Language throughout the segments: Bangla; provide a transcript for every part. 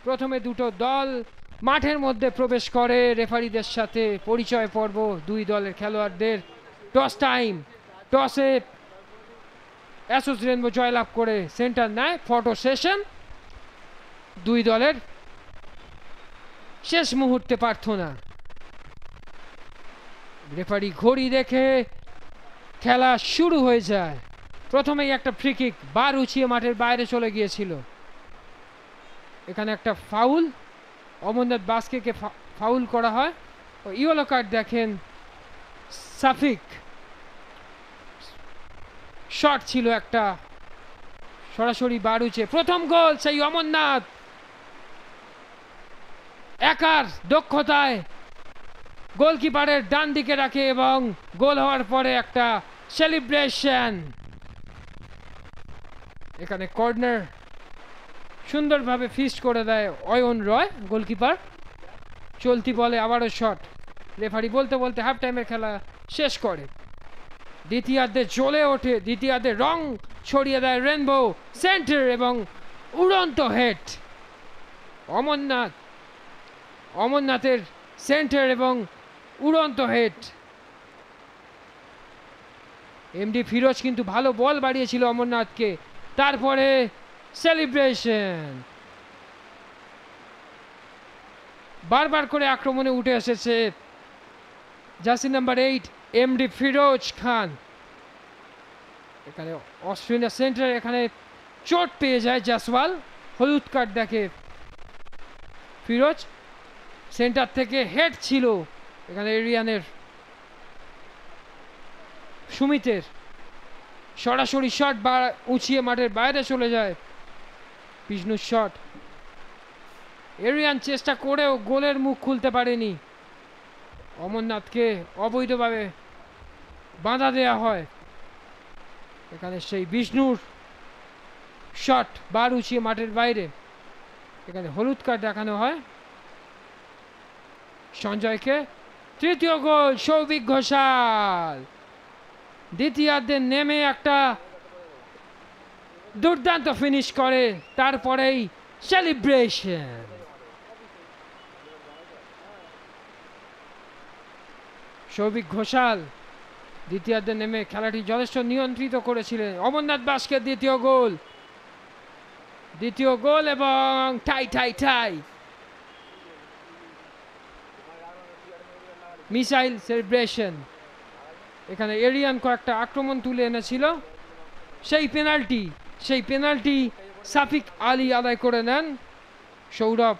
প্রথমে দুটো দল মাঠের মধ্যে প্রবেশ করে রেফারিদের সাথে পরিচয় পর্ব দুই দলের খেলোয়াড়দের। টস টাইম, টসে অ্যাসোস রেনবো জয়লাভ করে সেন্টার নেয়। ফটো সেশন, দুই দলের শেষ মুহূর্তে প্রার্থনা। রেফারি ঘড়ি দেখে খেলা শুরু হয়ে যায়। প্রথমেই একটা ফ্রি কিক বার উঁচিয়ে মাঠের বাইরে চলে গিয়েছিল। এখানে একটা ফাউল, অমরনাথ বাস্কে ফাউল করা হয় ও ইয়েলো কার্ড দেখেন সাফিক। শট ছিল একটা সরাসরি বার উঁচে। প্রথম গোল সেই অমরনাথ একার দক্ষতায় গোলকিপারের ডান দিকে রাখে এবং গোল হওয়ার পরে একটা সেলিব্রেশন। এখানে কর্নার সুন্দরভাবে ফিস্ট করে দেয় অয়ন রয় গোলকিপার। চলতি বলে আবারও শট। রেফারি বলতে বলতে হাফ টাইমের খেলা শেষ করে। দ্বিতীয়ার্ধে জ্বলে ওঠে, দ্বিতীয়ার্ধে রং ছড়িয়ে দেয় রেনবো। সেন্টার এবং উড়ন্ত হেড। অমরনাথের সেন্টার এবং উড়ন্ত হেড। এমডি ফিরোজ কিন্তু ভালো বল বাড়িয়েছিল অমরনাথকে। তারপরে সেলিব্রেশন, বারবার করে আক্রমণে উঠে এসেছে জার্সি নাম্বার 8 এমডি ফিরোজ খান। এখানে অস্ট্রেলিয়া সেন্টার, এখানে চোট পেয়ে যায় জাসওয়াল, হলুদ কার্ড দেখে ফিরোজ। সেন্টার থেকে হেড ছিল এখানে এরিয়ানের সুমিতের। সরাসরি শট উঁচিয়ে মাঠের বাইরে চলে যায়। বিষ্ণুর শট, এরিয়ান চেষ্টা করেও গোলের মুখ খুলতে পারেনি। অমরনাথকে অবৈধভাবে বাধা দেয়া হয়। এখানে সেই বিষ্ণুর শট বার উঁচিয়ে মাঠের বাইরে। এখানে হলুদ কার্ড দেখানো হয় সঞ্জয়কে। তৃতীয় গোল সৌভিক ঘোষাল। দ্বিতীয়ার্ধে নেমে একটা দুর্দান্ত ফিনিশ করে, তারপরেই সেলিব্রেশন। সৌভিক ঘোষাল দ্বিতীয়ার্ধে নেমে খেলাটি যথেষ্ট নিয়ন্ত্রিত করেছিলেন। অমরনাথ বাস্কের দ্বিতীয় গোল এবং টাই টাই টাই। Missile celebration. এখানে এরিয়ান কয়েকটা আক্রমণ তুলে এনেছিল। সেই পেনাল্টি সাফিক আলী আদায় করে নেন। সৌরভ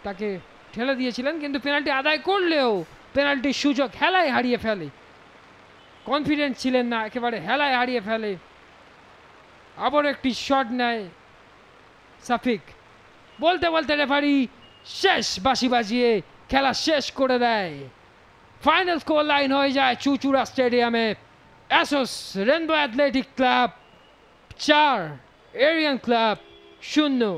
তাকে ঠেলে দিয়েছিলেন, কিন্তু পেনাল্টি আদায় করলেও পেনাল্টির সুযোগ হেলায় হারিয়ে ফেলে। কনফিডেন্ট ছিলেন না, একেবারে হেলায় হারিয়ে ফেলে। আবার একটি শট নেয় সাফিক। বলতে বলতে রেফারি শেষ বাঁশি বাজিয়ে খেলা শেষ করে দেয়। ফাইনাল স্কোর লাইন হয়ে যায় চুচুড়া স্টেডিয়ামে। অ্যাসোস Rainbow Athletic Club 4, Aryan Club 0।